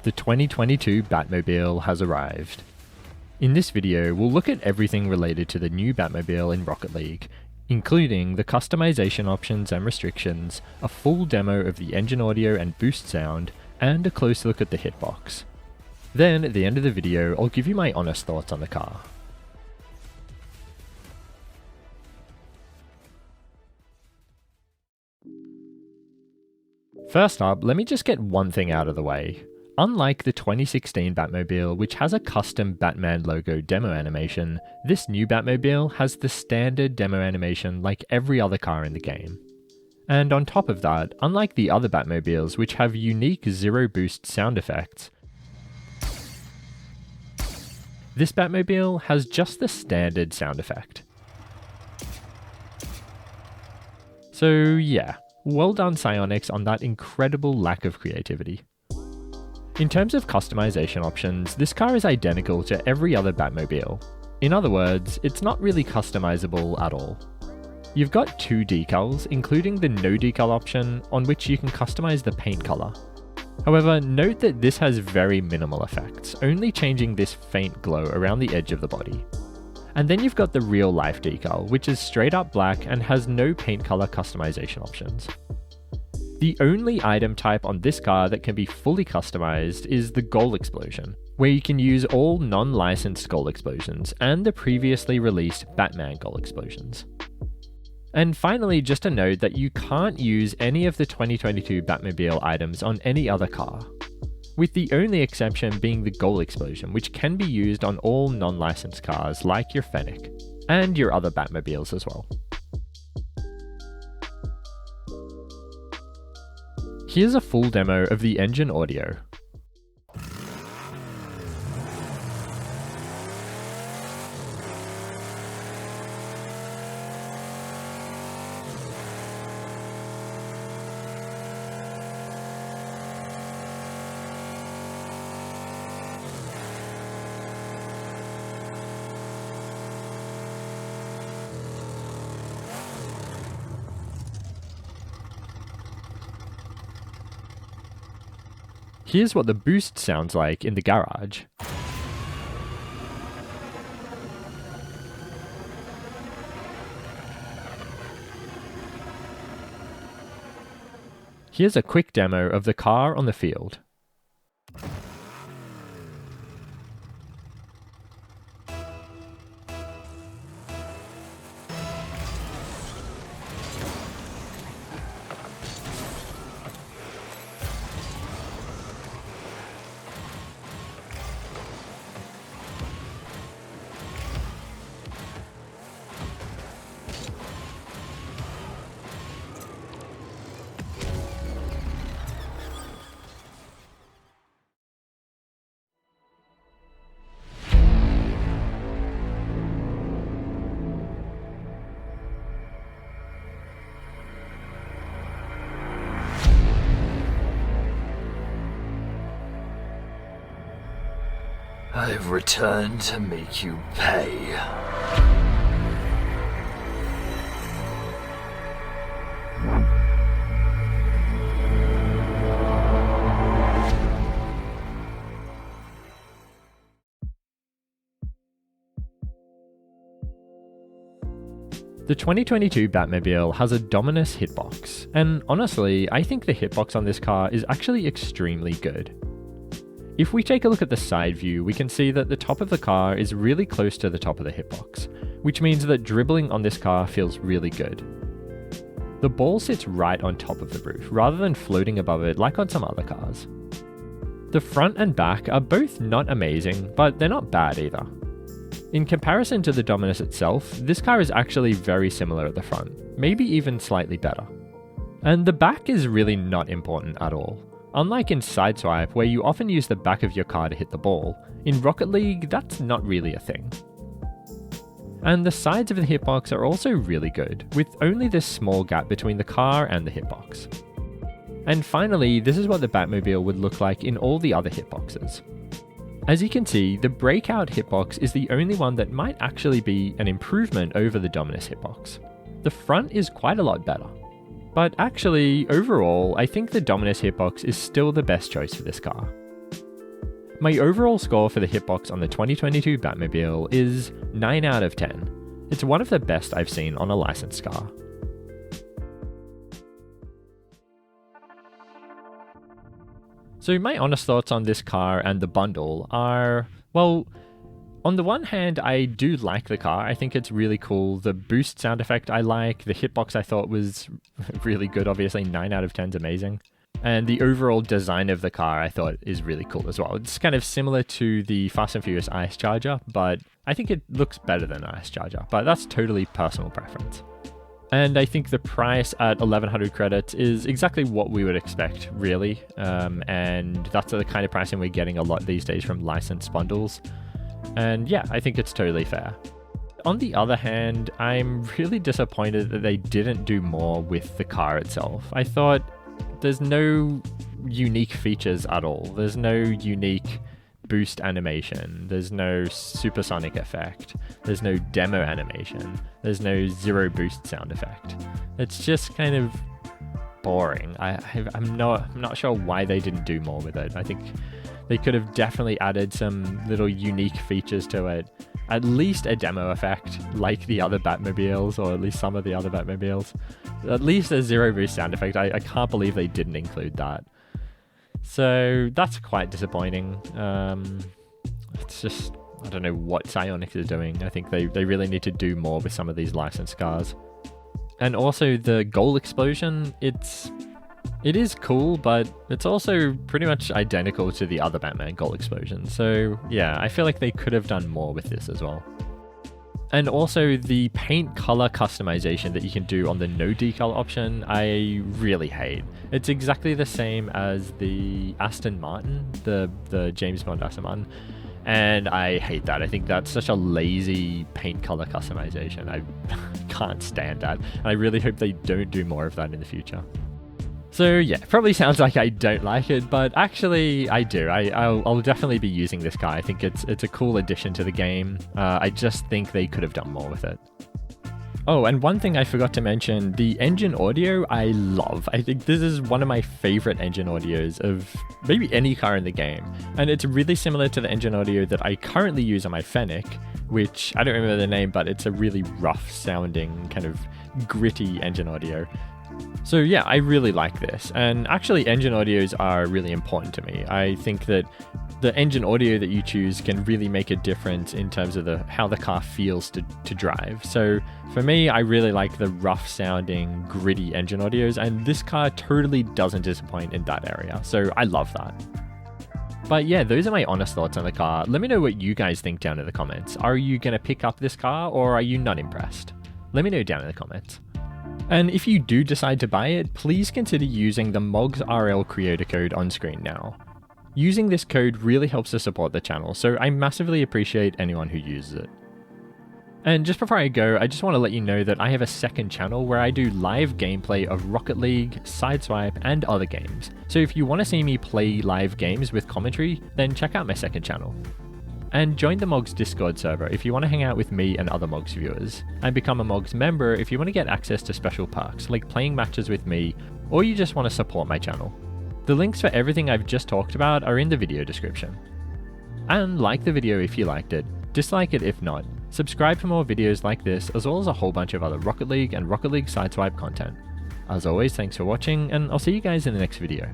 The 2022 Batmobile has arrived. In this video, we'll look at everything related to the new Batmobile in Rocket League, including the customization options and restrictions, a full demo of the engine audio and boost sound, and a close look at the hitbox. Then, at the end of the video, I'll give you my honest thoughts on the car. First up, let me just get one thing out of the way. Unlike the 2016 Batmobile, which has a custom Batman logo demo animation, this new Batmobile has the standard demo animation like every other car in the game. And on top of that, unlike the other Batmobiles which have unique zero boost sound effects, this Batmobile has just the standard sound effect. So yeah, well done Psyonix on that incredible lack of creativity. In terms of customization options, this car is identical to every other Batmobile. In other words, it's not really customizable at all. You've got two decals, including the no decal option, on which you can customize the paint color. However, note that this has very minimal effects, only changing this faint glow around the edge of the body. And then you've got the real life decal, which is straight up black and has no paint color customization options. The only item type on this car that can be fully customized is the goal explosion, where you can use all non-licensed goal explosions and the previously released Batman goal explosions. And finally, just a note that you can't use any of the 2022 Batmobile items on any other car, with the only exception being the goal explosion, which can be used on all non-licensed cars like your Fennec, and your other Batmobiles as well. Here's a full demo of the engine audio. Here's what the boost sounds like in the garage. Here's a quick demo of the car on the field. I've returned to make you pay. The 2022 Batmobile has a Dominus hitbox, and honestly, I think the hitbox on this car is actually extremely good. If we take a look at the side view, we can see that the top of the car is really close to the top of the hitbox, which means that dribbling on this car feels really good. The ball sits right on top of the roof, rather than floating above it like on some other cars. The front and back are both not amazing, but they're not bad either. In comparison to the Dominus itself, this car is actually very similar at the front, maybe even slightly better. And the back is really not important at all. Unlike in Sideswipe, where you often use the back of your car to hit the ball, in Rocket League that's not really a thing. And the sides of the hitbox are also really good, with only this small gap between the car and the hitbox. And finally, this is what the Batmobile would look like in all the other hitboxes. As you can see, the breakout hitbox is the only one that might actually be an improvement over the Dominus hitbox. The front is quite a lot better. But actually, overall, I think the Dominus hitbox is still the best choice for this car. My overall score for the hitbox on the 2022 Batmobile is 9 out of 10. It's one of the best I've seen on a licensed car. So my honest thoughts on this car and the bundle are, well, on the one hand, I do like the car. I think it's really cool. The boost sound effect I like. The hitbox I thought was really good. Obviously, 9 out of 10 is amazing. And the overall design of the car I thought is really cool as well. It's kind of similar to the Fast and Furious Ice Charger, but I think it looks better than Ice Charger. But that's totally personal preference. And I think the price at 1100 credits is exactly what we would expect, really. And that's the kind of pricing we're getting a lot these days from licensed bundles. And yeah, I think it's totally fair. On the other hand, I'm really disappointed that they didn't do more with the car itself. I thought there's no unique features at all. There's no unique boost animation. There's no supersonic effect. There's no demo animation. There's no zero boost sound effect. It's just kind of boring. I'm not sure why they didn't do more with it. I think they could have definitely added some little unique features to it. At least a demo effect, like the other Batmobiles, or at least some of the other Batmobiles. At least a zero boost sound effect. I can't believe they didn't include that. So that's quite disappointing. It's just, I don't know what Psyonix is doing. I think they really need to do more with some of these licensed cars. And also the goal explosion, it is cool, but it's also pretty much identical to the other Batman goal explosion. So yeah, I feel like they could have done more with this as well. And also the paint color customization that you can do on the no decal option, I really hate. It's exactly the same as the Aston Martin, the James Bond Aston Martin. And I hate that. I think that's such a lazy paint color customization. I can't stand that. And I really hope they don't do more of that in the future. So yeah, probably sounds like I don't like it, but actually I do. I'll definitely be using this car. I think it's a cool addition to the game. I just think they could have done more with it. Oh, and one thing I forgot to mention, the engine audio I love. I think this is one of my favorite engine audios of maybe any car in the game. And it's really similar to the engine audio that I currently use on my Fennec, which I don't remember the name, but it's a really rough sounding, kind of gritty engine audio. So yeah, I really like this. And actually engine audios are really important to me. I think that the engine audio that you choose can really make a difference in terms of how the car feels to drive. So for me, I really like the rough sounding, gritty engine audios, and this car totally doesn't disappoint in that area. So I love that. But yeah, those are my honest thoughts on the car. Let me know what you guys think down in the comments. Are you going to pick up this car, or are you not impressed? Let me know down in the comments. And if you do decide to buy it, please consider using the MOGZRL creator code on screen now. Using this code really helps to support the channel, so I massively appreciate anyone who uses it. And just before I go, I just want to let you know that I have a second channel where I do live gameplay of Rocket League, Sideswipe, and other games. So if you want to see me play live games with commentary, then check out my second channel. And join the Mogz Discord server if you want to hang out with me and other Mogz viewers, and become a Mogz member if you want to get access to special perks like playing matches with me, or you just want to support my channel. The links for everything I've just talked about are in the video description. And like the video if you liked it, dislike it if not, subscribe for more videos like this as well as a whole bunch of other Rocket League and Rocket League Sideswipe content. As always, thanks for watching, and I'll see you guys in the next video.